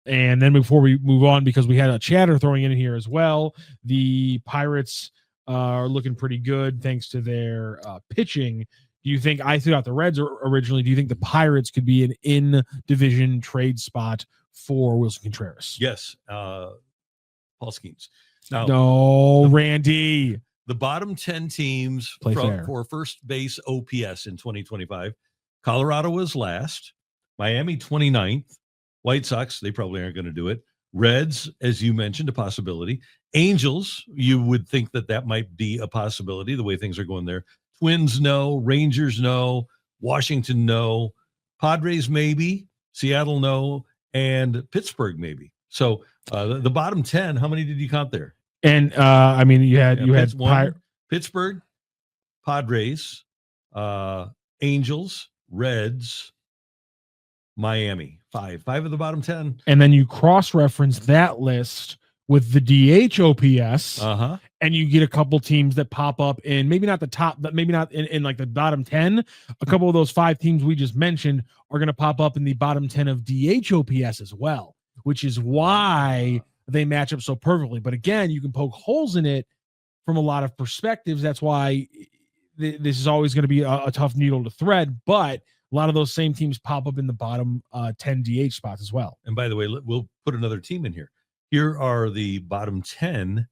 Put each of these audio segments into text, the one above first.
And then before we move on, because we had a chatter throwing in here as well, the Pirates are looking pretty good thanks to their pitching. Do you think, I threw out the Reds originally, do you think the Pirates could be an in-division trade spot for Willson Contreras? Yes. Paul Skenes. Now, no, Randy. The bottom 10 teams for first base OPS in 2025, Colorado was last, Miami 29th, White Sox, they probably aren't going to do it. Reds, as you mentioned, a possibility. Angels, you would think that might be a possibility the way things are going there. Twins, no. Rangers, no. Washington, no. Padres, maybe. Seattle, no. And Pittsburgh, maybe. So the bottom 10, how many did you count there? And you had Pittsburgh, Padres, Angels, Reds, Miami. Five of the bottom 10. And then you cross-reference that list with the DH OPS, and you get a couple teams that pop up in maybe not the top, but maybe not in like the bottom 10. A couple of those 5 teams we just mentioned are going to pop up in the bottom 10 of DH OPS as well, which is why they match up so perfectly. But again, you can poke holes in it from a lot of perspectives. That's why this is always going to be a tough needle to thread, but a lot of those same teams pop up in the bottom 10 DH spots as well. And by the way, we'll put another team in here. Here are the bottom 10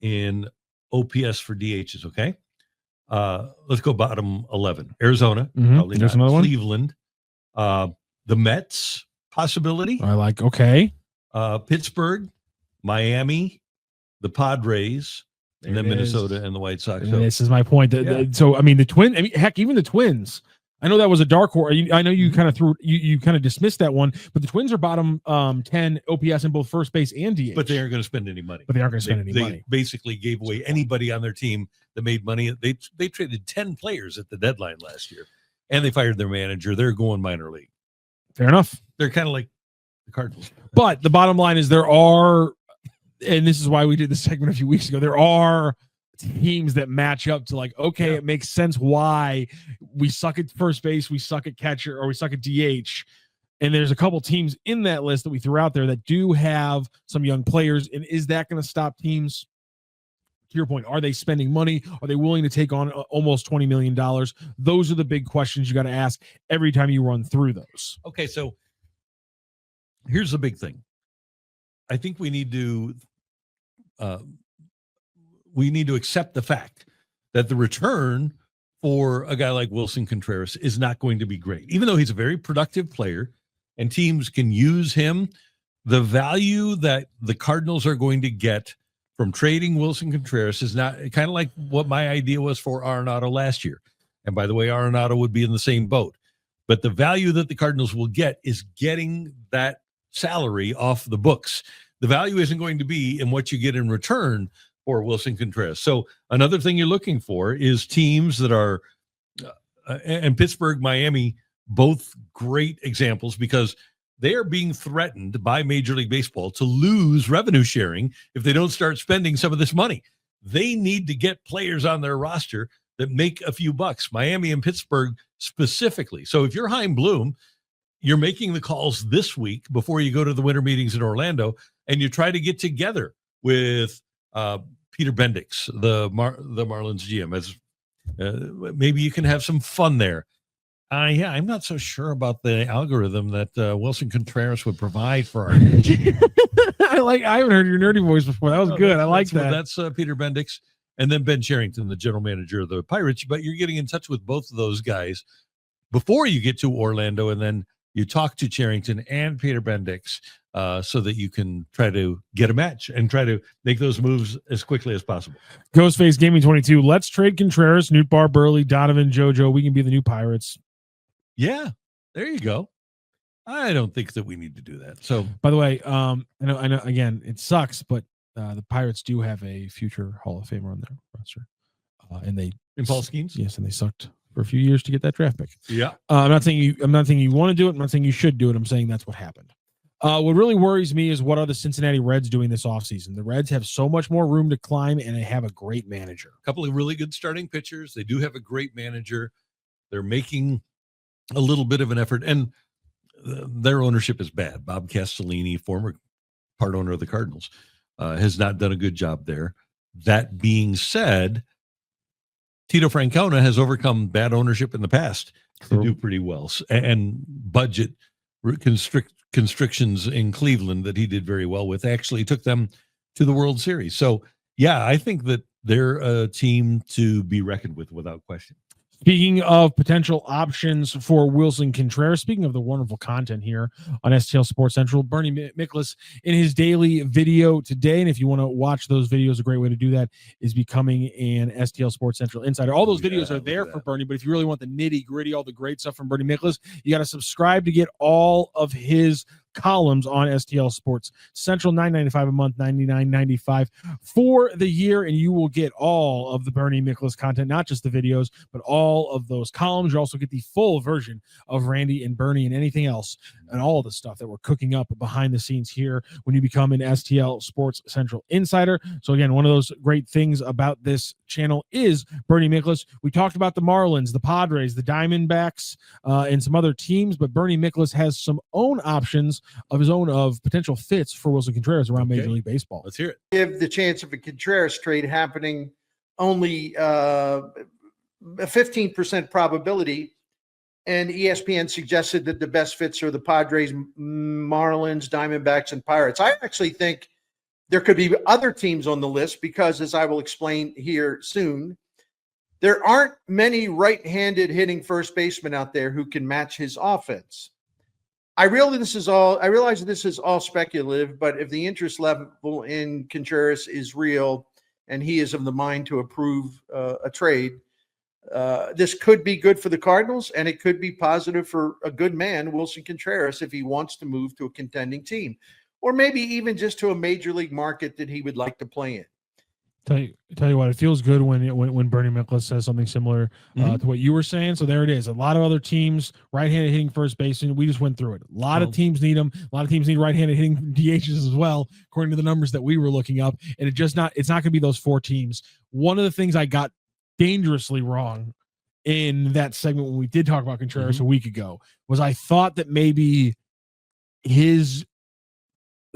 in OPS for DHs, okay? Let's go bottom 11. Arizona, probably There's not. Another Cleveland, the Mets, possibility. I like, okay. Pittsburgh, Miami, the Padres, and then Minnesota and the White Sox. So, this is my point. So, I mean, heck, even the Twins. I know that was a dark horse. I know you kind of you kind of dismissed that one, but the Twins are bottom 10 OPS in both first base and DH. But they aren't going to spend any money. They basically gave away anybody on their team that made money. They traded 10 players at the deadline last year, and they fired their manager. They're going minor league. Fair enough. They're kind of like the Cardinals. But the bottom line is there are, and this is why we did this segment a few weeks ago, there are teams that match up to like, okay, it makes sense why we suck at first base, we suck at catcher, or we suck at DH. And there's a couple teams in that list that we threw out there that do have some young players. And is that going to stop teams? To your point, are they spending money? Are they willing to take on almost $20 million? Those are the big questions you got to ask every time you run through those. Okay, so here's the big thing. I think we need to accept the fact that the return for a guy like Willson Contreras is not going to be great. Even though he's a very productive player and teams can use him, the value that the Cardinals are going to get from trading Willson Contreras is not kind of like what my idea was for Arenado last year. And by the way, Arenado would be in the same boat. But the value that the Cardinals will get is getting that salary off the books. The value isn't going to be in what you get in return for Willson Contreras. So another thing you're looking for is teams that are, and Pittsburgh, Miami, both great examples because they are being threatened by Major League Baseball to lose revenue sharing if they don't start spending some of this money. They need to get players on their roster that make a few bucks, Miami and Pittsburgh specifically. So if you're Chaim Bloom, you're making the calls this week before you go to the winter meetings in Orlando, and you try to get together with Peter Bendix, the Marlins GM, as maybe you can have some fun there. I'm not so sure about the algorithm that Willson Contreras would provide for our. I haven't heard your nerdy voice before. That was good. I like that. That's Peter Bendix, and then Ben Cherington, the general manager of the Pirates. But you're getting in touch with both of those guys before you get to Orlando, and then you talk to Cherington and Peter Bendix so that you can try to get a match and try to make those moves as quickly as possible. Ghostface Gaming 22. Let's trade Contreras, Newt Bar, Burley, Donovan, JoJo. We can be the new Pirates. Yeah, there you go. I don't think that we need to do that. So, by the way, I know. Again, it sucks, but the Pirates do have a future Hall of Famer on their roster, and they in Paul Skenes. Yes, and they sucked for a few years to get that draft pick. Yeah, I'm not saying you want to do it. I'm not saying you should do it. I'm saying that's what happened. What really worries me is what are the Cincinnati Reds doing this offseason? The Reds have so much more room to climb, and they have a great manager. A couple of really good starting pitchers. They do have a great manager. They're making a little bit of an effort. And their ownership is bad. Bob Castellini, former part owner of the Cardinals, has not done a good job there. That being said, Tito Francona has overcome bad ownership in the past to do pretty well, and budget constrictions in Cleveland that he did very well with actually took them to the World Series. So, yeah, I think that they're a team to be reckoned with without question. Speaking of potential options for Willson Contreras, speaking of the wonderful content here on STL Sports Central, Bernie Miklasz in his daily video today. And if you want to watch those videos, a great way to do that is becoming an STL Sports Central insider. All those videos are there for Bernie, but if you really want the nitty gritty, all the great stuff from Bernie Miklasz, you got to subscribe to get all of his columns on STL Sports Central, $9.95 a month, $99.95 for the year, and you will get all of the Bernie Miklasz content, not just the videos, but all of those columns. You also get the full version of Randy and Bernie and anything else and all the stuff that we're cooking up behind the scenes here when you become an STL Sports Central insider. So again, one of those great things about this channel is Bernie Miklasz. We talked about the Marlins, the Padres, the Diamondbacks, and some other teams, but Bernie Miklasz has some own options of his own of potential fits for Willson Contreras around Major League Baseball. Let's hear it. Give the chance of a Contreras trade happening only a 15% probability, and ESPN suggested that the best fits are the Padres, Marlins, Diamondbacks, and Pirates. I actually think there could be other teams on the list because, as I will explain here soon, there aren't many right-handed hitting first basemen out there who can match his offense. I realize this is all speculative, but if the interest level in Contreras is real and he is of the mind to approve a trade, this could be good for the Cardinals, and it could be positive for a good man, Willson Contreras, if he wants to move to a contending team, or maybe even just to a major league market that he would like to play in. Tell you what, it feels good when Bernie Miklasz says something similar to what you were saying. So there it is. A lot of other teams, right-handed hitting first baseman. We just went through it. A lot of teams need them. A lot of teams need right-handed hitting DHs as well, according to the numbers that we were looking up. And it's not going to be those four teams. One of the things I got dangerously wrong in that segment when we did talk about Contreras a week ago was I thought that maybe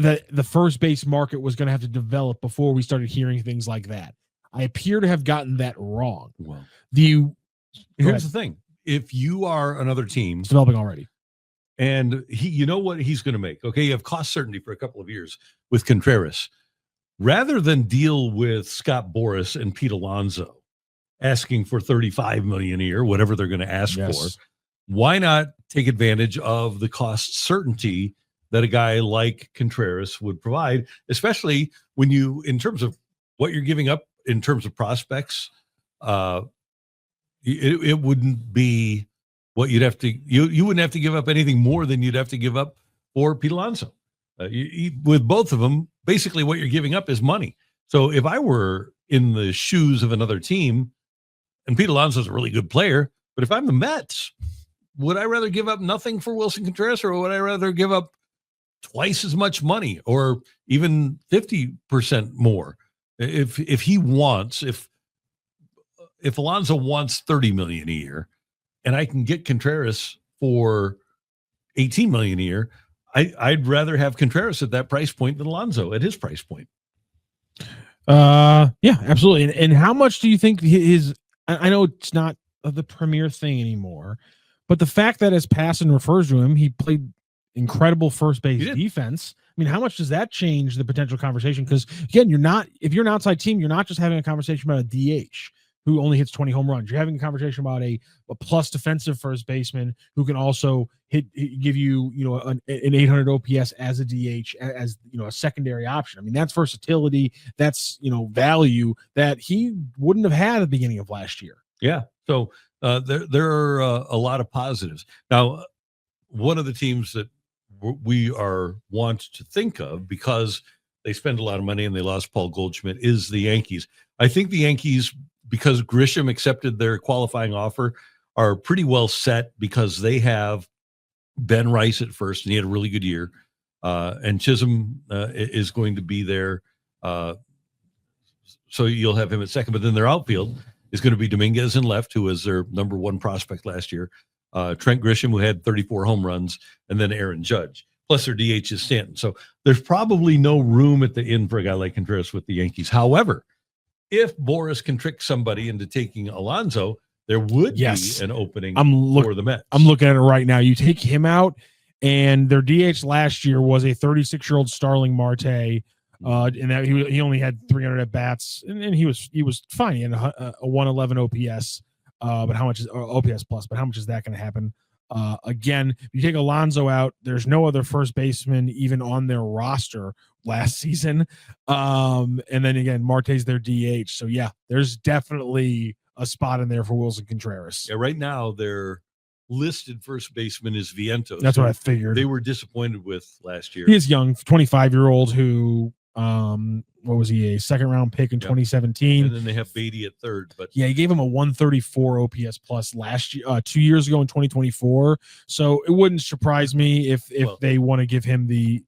that the first base market was going to have to develop before we started hearing things like that. I appear to have gotten that wrong. Well, here's the thing. If you are another team, it's developing already, and you know what he's going to make. Okay. You have cost certainty for a couple of years with Contreras, rather than deal with Scott Boras and Pete Alonso asking for $35 million a year, whatever they're going to ask for. Why not take advantage of the cost certainty that a guy like Contreras would provide, especially when you, in terms of what you're giving up in terms of prospects, it wouldn't be what you'd have to, you wouldn't have to give up anything more than you'd have to give up for Pete Alonso. With both of them, basically what you're giving up is money. So if I were in the shoes of another team, and Pete Alonso's a really good player, but if I'm the Mets, would I rather give up nothing for Willson Contreras, or would I rather give up twice as much money, or even 50% more? If Alonso wants $30 million a year and I can get Contreras for $18 million a year, I'd rather have Contreras at that price point than Alonso at his price point. Yeah, absolutely. And how much do you think I know it's not the premier thing anymore, but the fact that as Passan refers to him, he played incredible first base defense. I mean, how much does that change the potential conversation? Because again, if you're an outside team, you're not just having a conversation about a DH who only hits 20 home runs. You're having a conversation about a plus defensive first baseman who can also give you, an 800 OPS as a DH, as a secondary option. I mean, that's versatility. That's, value that he wouldn't have had at the beginning of last year. Yeah. So there are a lot of positives. Now, one of the teams that we want to think of, because they spend a lot of money and they lost Paul Goldschmidt, is the Yankees. I think the Yankees, because Grisham accepted their qualifying offer, are pretty well set because they have Ben Rice at first, and he had a really good year. And Chisholm is going to be there. So you'll have him at second, but then their outfield is going to be Dominguez in left, who was their number one prospect last year. Trent Grisham, who had 34 home runs, and then Aaron Judge. Plus their DH is Stanton. So there's probably no room at the end for a guy like Contreras with the Yankees. However, if Boris can trick somebody into taking Alonso, there would be an opening for the Mets. I'm looking at it right now. You take him out, and their DH last year was a 36-year-old Starling Marte, and that he only had 300 at bats, and he was fine. He had a 111 OPS, but how much is OPS plus? But how much is that going to happen? Again, if you take Alonso out, there's no other first baseman even on their roster last season. And then again, Marte's their DH. So yeah, there's definitely a spot in there for Willson Contreras. Yeah, right now their listed first baseman is Vientos. That's what I figured. They were disappointed with last year. He is young, 25-year-old who what was he, a second round pick in 2017, and then they have Beatty at third. But yeah, he gave him a 134 OPS plus last year, 2 years ago in 2024. So it wouldn't surprise me if they want to give him the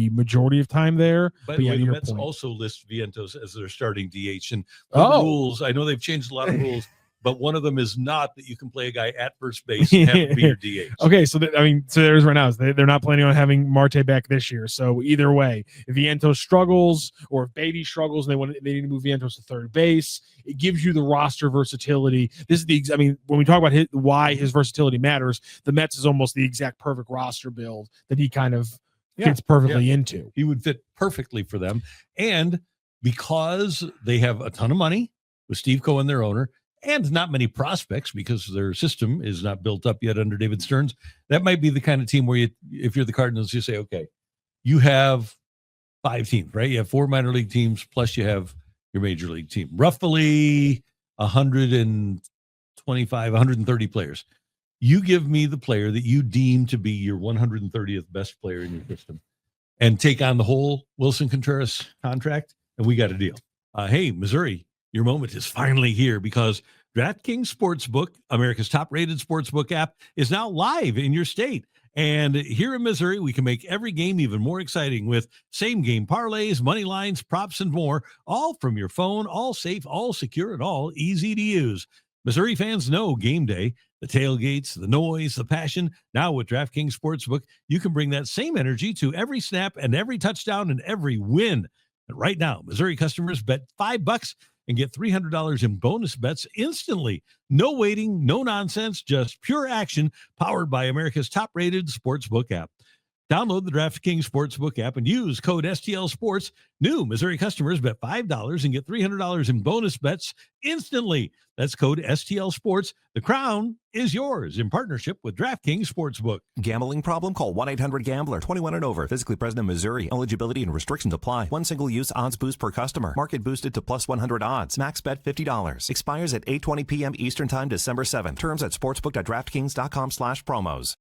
majority of time there. But yeah, the Mets also list Vientos as their starting DH, and the rules, I know they've changed a lot of rules, but one of them is not that you can play a guy at first base and have him be your DH. Okay, so there's right now. They're not planning on having Marte back this year. So either way, if Vientos struggles or if Beatty struggles, and they need to move Vientos to third base, it gives you the roster versatility. This is when we talk about why his versatility matters, the Mets is almost the exact perfect roster build that he kind of fits perfectly into. He would fit perfectly for them, and because they have a ton of money with Steve Cohen, their owner, and not many prospects because their system is not built up yet under David Stearns, that might be the kind of team where if you're the Cardinals, you say, okay, you have 5 teams, right? You have 4 minor league teams, plus you have your major league team, roughly 125, 130 players. You give me the player that you deem to be your 130th best player in your system and take on the whole Willson Contreras contract, and we got a deal. Hey, Missouri, your moment is finally here because DraftKings Sportsbook, America's top-rated sportsbook app, is now live in your state. And here in Missouri, we can make every game even more exciting with same-game parlays, money lines, props, and more, all from your phone, all safe, all secure, and all easy to use. Missouri fans know game day, the tailgates, the noise, the passion. Now with DraftKings Sportsbook, you can bring that same energy to every snap and every touchdown and every win. And right now, Missouri customers bet $5 and get $300 in bonus bets instantly. No waiting, no nonsense, just pure action powered by America's top-rated sportsbook app. Download the DraftKings Sportsbook app and use code STL Sports. New Missouri customers bet $5 and get $300 in bonus bets instantly. That's code STL Sports. The crown is yours in partnership with DraftKings Sportsbook. Gambling problem? Call 1-800-GAMBLER. 21 and over. Physically present in Missouri. Eligibility and restrictions apply. One single use odds boost per customer. Market boosted to plus 100 odds. Max bet $50. Expires at 8:20 p.m. Eastern Time, December 7th. Terms at sportsbook.draftkings.com/promos.